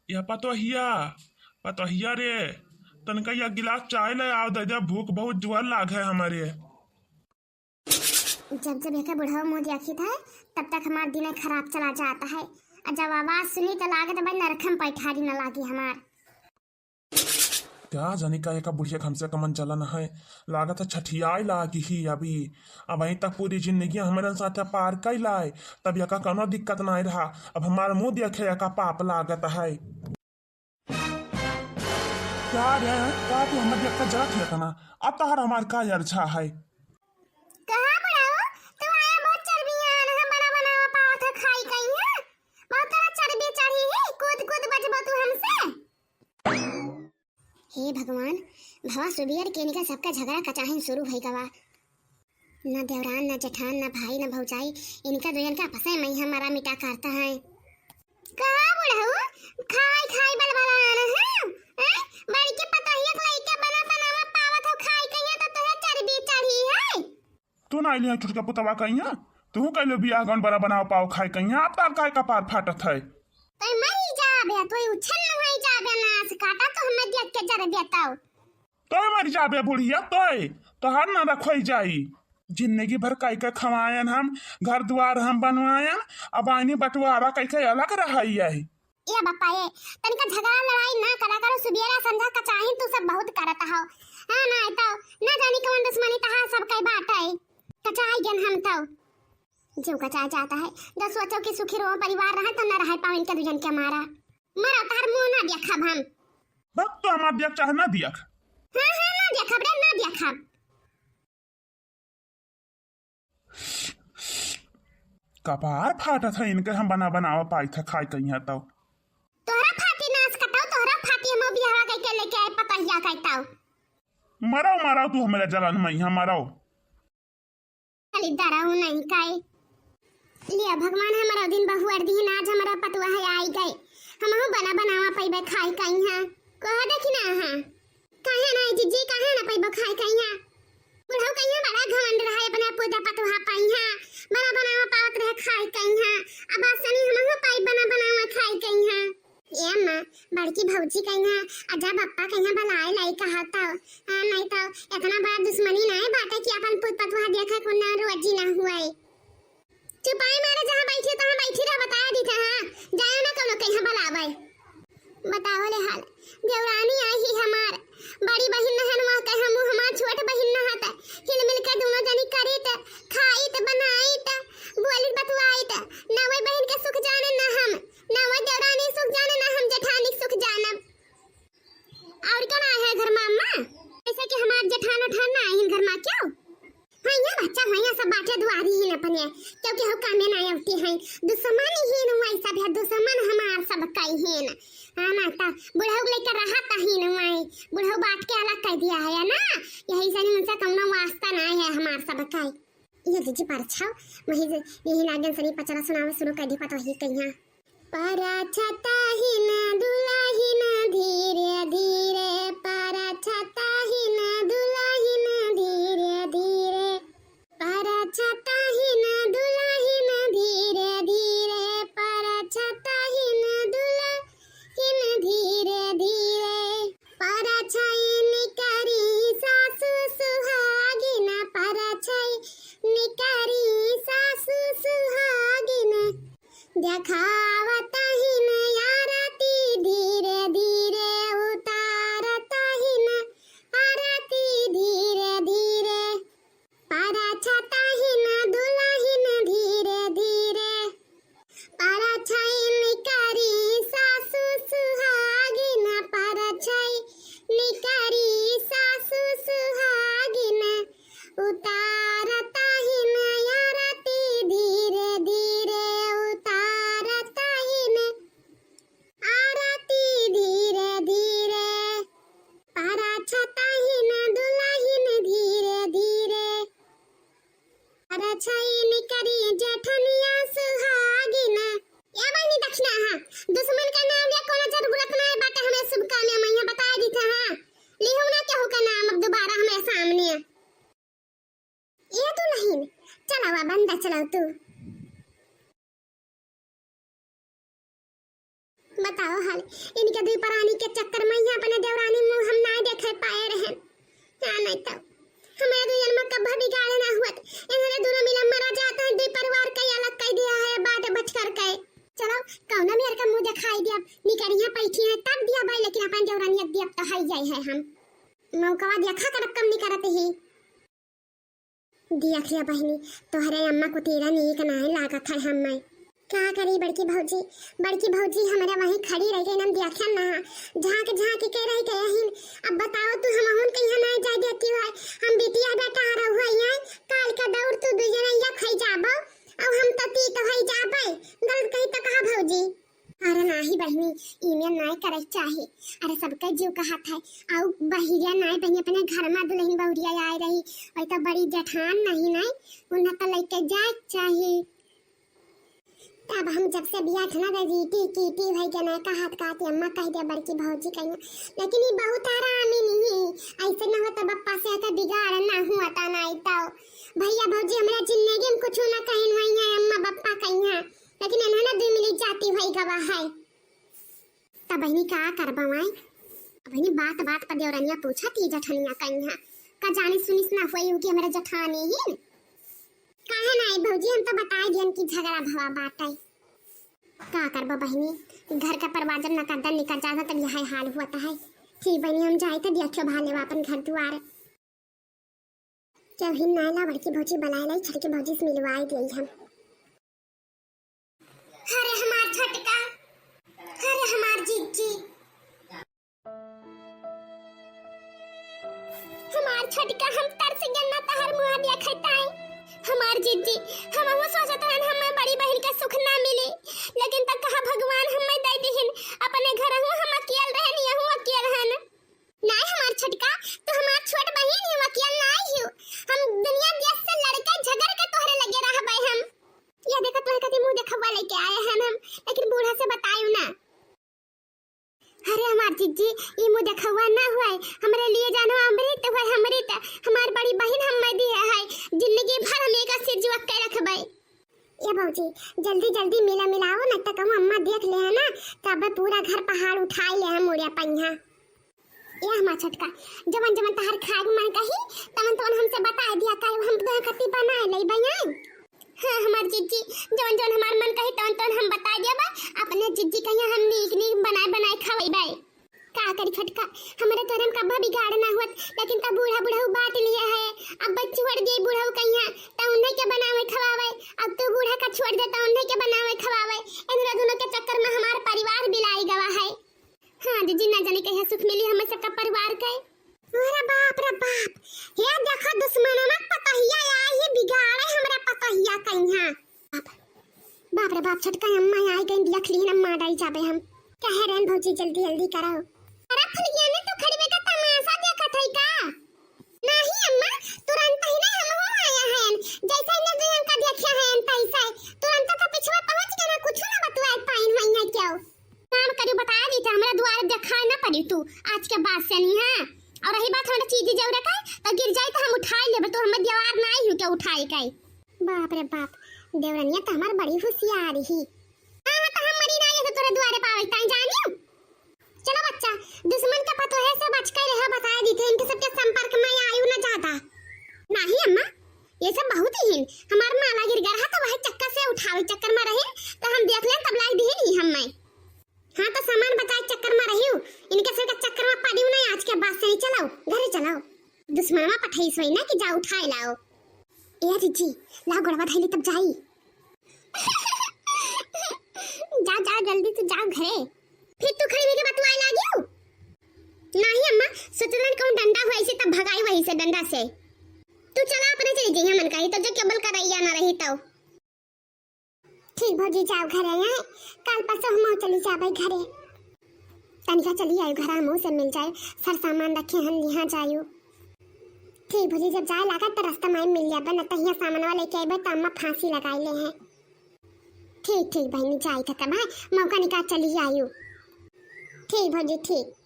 या पतोहिया रे, तनका या गिलास चाय ले आओ दे, भूख बहुत जुआर लाग है हमारे। जब जब एक बुढ़ाओ मुँह देखी था तब तक हमारा दिन खराब चला जाता है। और जब आवाज सुनी तो लागे तो भाई नरखम पैठारी न लागी हमार। क्या जाने का एक बुढ़िया हमसे कमन चलन है, लागत है छठियाई लागी ही अभी। अब वहीं तक पूरी जिंदगी हमारे साथ पार कर लाए, तब यका कोनो दिक्कत नहीं रहा। अब हमारा मुंह देखे यका पाप लागत है। क्या रे, क्या तू हमारे यका जात है तना? अब तहर हमार का अर्जा है? कहाँ बुढ़ाओ, तू आया बहुत चर्बियान है, बना बना पाव था खाई कहीं है। बहुत तरह चर्बी चढ़ी है, कूद कूद बचबो तू हमसे। हे भगवान, भवा सुबियर के निका सबका झगड़ा कचाहिन शुरू भई गवा। न देवरान न जेठान न भाई न भौजाई, इनका दुयन का आपस में हमारा मिटा करता है। कहाँ बुढ़ाओ, खाई खाई बलबला आना है। बड़ी के पतोहिया के लइका बना बनावा पावत हो खाई कहीं तो तोहे चर्बी चढ़ी है। तू ना लिया छुटका पुतवा कहिया, तू कहलो बियाह गन बड़ा बनाओ पाओ खाए कहिया। अब तार काय कपार फाटत है? तोय मरी जाबे, तोय उछल न होई जाबे, नास काटा तो हमें देख के जर देताओ। तो मर जाबे बुढ़िया, तो हर ना रखोई जाई। जिंदगी भर कई के खवायन हम, घर द्वार हम बनवायन, अब आईनी बंटवारा कई के अलग रही है। ये बापा ये तनिका झगड़ा लड़ाई ना करा करो, सुबियरा समझा कचाहिन तू सब बहुत करत हो। हां ना तो ना जानी कौन दुश्मनी तहा सब कई बात है। कचाई जन हम तो जो कचाई जाता है, दस सोचो कि सुखी रहो परिवार रहे तो न रह पाओ इनके दुजन के मारा। मरो तार मुंह ना देखब हम। बक तो हमार देख चाहे ना देख। हां ना देखब रे, ना देखब। कपार फाटत है इनके, हम बना बनावा पाई था खाई कहिया तो। तोहरा फाटी नाच कटाओ, तोहरा फाटी हम बियाह कई के लेके आए पतहिया कहताओ। मरो मरो तू हमारे जलन में यहाँ मरो। खाली डराऊ नहीं काई लिया भगवान, हमारा दिन बहुअर दिन आज हमारा पतुआ है आई गए। हमहु बना बनावा पैबे खाई कहिया। कह देखी ना हां काहे ना जीजी, काहे ना पैबे खाई कहिया। बुढ़ऊ कहिया बड़ा घमंड रहा अपने पूजा पतुआ पाइया, बना बनावा पावत रहे खाई कहिया। अब आसनी हमहु पाई बना बनावा खाई कहिया। ए मां बड़की भौजी कहिया, अजा बप्पा कहिया बलाए लाई कहता। नहीं तो इतना बड़ा दुश्मनी ना है बाटे कि अपन पुत पतुआ देखा को ना रोजी ना हुआई। चुपाई मारे जहां बैठी तहां बैठी रह, बताया दी था। हां जाए ना कोनो कहीं बुलावे। बताओ ले हाल देवरानी आई ही हमार बड़ी बहिन नहन वहां कहे हम हमार छोट बहिन न हता, हिल मिल के दोनों जनी करी त खाई त बनाई त बोली बतवाई त। ना वही बहन के सुख जाने ना हम, ना वही देवरानी सुख जाने ना हम जेठानी सुख जानब। और कौन आए है घर मामा, ऐसे कि हमार जेठान उठान ना आई घर मा क्यों? भैया बच्चा भैया सब बाटे दुआरी ही न पने, क्योंकि हम कामे ना आती हैं। दुश्मन ही न वही सब है, दुश्मन हमार सब कई हैं ना। हां ना ता बुढ़ऊ लेकर रहा ता ही न वही बुढ़ऊ बात के अलग कर दिया है ना। यही से मुझसे कौनो वास्ता ना है हमार सब कई। ये जीजी पर छाओ वही यही लागन सनी पचरा सुनावे शुरू कर दी पतो ही कहिया। पर छता ही न दुलाही न धीरे धीरे, पर छता ही न दुलाही न धीरे धीरे, पर छता ही न दुलाही न धीरे धीरे, पर छता ही न दुलाही न धीरे धीरे, पर छई निकरी सासु सुहागिन, पर छई निकरी सासु सुहागिन, देखावता ही न आरती धीरे धीरे, उतारता ही न आरती धीरे धीरे, पर छता ही न दुलाही न धीरे धीरे, पर छई निकरी सासु सुहागिन, पर छई निकरी सासु सुहागिन, उतारता ही न आरती धीरे धीरे, उतारता ही न आरती धीरे धीरे, पर छता ही न दुलाही न धीरे धीरे, पर छई निकरी जेठनिया सुहागिन। या बनी दक्षिणा हां दुश्मन का नाम ले कोनो जरूरत ना है बाटे, हमें शुभ कामना मैया बता दी था। हां लिहो ना केहू का नाम अब दोबारा हमें सामने। ये तो नहीं चलावा बंदा चलाओ तू बता बताओ हाल इनके दुई प्राणी के चक्कर में यहाँ अपने देवरानी मुंह हम ना देखे पाए रहे क्या नहीं तो हमारे दो जन्म कभी बिगाड़ ना हुआ इन्होंने दोनों मिला मरा जाता है दुई परिवार का अलग कर दिया है बात बच कर के चलो कौना मेरे का मुंह दिखाई दिया निकरिया पैठी है तब दिया भाई लेकिन अपन देवरानी दिया तो है जाए है हम मौका देखा कर कम नहीं करते ही दिया खिया बहनी तोहरे अम्मा को तेरा नहीं का नहीं लागत है हम मैं क्या करी बड़की भौजी हमारे वहीं खड़ी रह गई नम देखा ना झांक के रह गए हिन अब बताओ तू हम हुन कहीं ना जा देती है हम बिटिया बेटा आ रहा है काल का दौड़ तू दू जना या खई जाबो अब हम तो ती तो हई जाबे गलत कही तो कहा भौजी अरे नाही बहनी ईमेल नहीं करे चाहे अरे सबका जीव का हाथ है आउ बहिरिया नहीं बहनी अपने घर में दुल्हन बहुरिया आए रही और तो बड़ी जठान नहीं उन्हें तो लेके जाए चाहिए अब हम जब से बिया था ना रीटी भाई के नहीं का हाथ काटी अम्मा कह दे बड़की भौजी कहीं लेकिन ये बहुत आरामी नहीं ऐसे ना हो तो बप्पा से ऐसा बिगाड़ ना हुआ था नहीं तो भैया भौजी हमारा जिंदगी में कुछ ना कहीं वही है अम्मा बप्पा कहीं है लेकिन इन्होंने दो मिली जाती भाई गवाह है तब बहनी का करवाए बहनी बात पर देवरानिया पूछा थी जठानिया कहीं है का जाने सुनिस ना हुई कि हमारे जठानी ही काहे नहीं भौजी हम तो बताए दियन की झगड़ा भवा बात है का करबो बहनी घर का परवाजन न करदा निकल जाता तब यही हाल हुआ है ठीक बहनी हम जाए तो देखो भाले अपन घर द्वार जब हिन नाला बड़की भौजी बनाए लाई छड़के भौजी से मिलवाई दिए हम अरे हमार छटका अरे हमार जीजी हमार छटका हम तरस गन्ना तहर मुंह देखता है हमार जीजी हम वो सोचत रहन हमें बड़ी बहन का सुख ना मिले लेकिन तक कहा भगवान हमें दे दिहिन अपने घर हूं हम अकेल रहन यहू अकेल हन नहीं हमार छटका तो हमार छोट बहन ही अकेल नहीं हो हम दुनिया देश से लड़के झगड़ के तोहरे लगे रहबै हम ये देखो तोहरे कति मुंह देखवा लेके आए हैं हम लेकिन बूढ़ा से बतायू ना अरे हमार जीजी ये मुंह देखवा ना हुआ हमरे लिए जानो अमृत हुआ अमृत हमार बड़ी बहन हमें दी है जिंदगी भर हम एक से जुआ के रखबै ये भौजी जल्दी मिला मिलाओ न तक हम अम्मा देख ले है ना तब पूरा घर पहाड़ उठाई ले हम मोड़िया पहिया ये हमार छटका जवन तहर खाग मन कही तवन हमसे बता दिया का हम तो कति बनाए ले बयान हां हमार जीजी जवन हमार मन कही तवन हम बता देबा अपने जीजी कहिया हम नीक बनाए खवैबै का करी छटका हमारे तोरम कब्बा बिगाड़ ना हुआ लेकिन तब बूढ़ा बात लिया है अब बच्चे छोड़ गए बूढ़ा कहिया त उन्हें के बनावे खवावे अब तो बूढ़ा का छोड़ देता उन्हें के बनावे खवावे इन दोनों के चक्कर में हमारा परिवार बिलाई गवा है हां जीजी ना जाने कहिया सुख मिली हमें सबका परिवार के अरे बाप रे बाप ये देखो दुश्मनों में पतहिया आई है बिगाड़े हमरा पतहिया कहिया बाप रे बाप छटका अम्मा आई गई देख ली अम्मा डाई जाबे हम कह रहे भौजी जल्दी कराओ अरे फुलिया ने तो खड़ी बेटा तमाशा देखत है का नहीं अम्मा तुरंत ही नहीं हम हो आया है जैसे ने दुयन का देखा है तैसे तुरंत तो पिछवा पहुंच गया कुछ ना बतवाए पाइन वही है क्यों काम करी बता दी था हमरा द्वार दिखाई ना पड़ी तू आज के बाद से नहीं है और रही बात हमरा चीज जरूरत है तो गिर जाए तो हम उठा लेबे तो हम दीवार ना ही के उठाए के बाप रे बाप देवरनिया तो हमार बड़ी होशियार ही हां तो हम मरी ना ये तोरे द्वारे पावे ताई जानियो चलो बच्चा दुश्मन का पतो है सब बच के रहा बता दी थे इनके सबके संपर्क में आयु ना जाता नहीं अम्मा ये सब बहुत ही हमार माला गिर गया तो वह चक्कर से उठावे चक्कर में रहे तो हम देख ले तब लाई दी नहीं हम मैं हां तो सामान बचाए चक्कर में रहियो इनके सब के चक्कर में पड़ियो नहीं आज के बाद से नहीं चलाओ घरे चलाओ दुश्मनवा पठाई सोई ना कि जा उठाए लाओ ए जीजी ला गड़वा थैली तब जाई जा जल्दी से जाओ घरे फिर तू खड़ी के बतवाए लागियो नहीं अम्मा सोचलन कौन डंडा हुआ ऐसे तब भगाई वही से डंडा से तू चला अपने चली जी मन कही तो जो केबल करैया ना रही तो ठीक भौजी जाओ घरे हैं कल परसों हम चली जाबे घरे तनिका चली आयो घर हम से मिल जाए सर सामान रखे हम यहां जायो ठीक भौजी जब जाए लगा तो रास्ता में मिल जाबे न तहिया सामान वाले के आबे त अम्मा फांसी लगाई ले हैं ठीक बहनी जाई था तब मौका निकाल चली आयो ठीक भौजी ठीक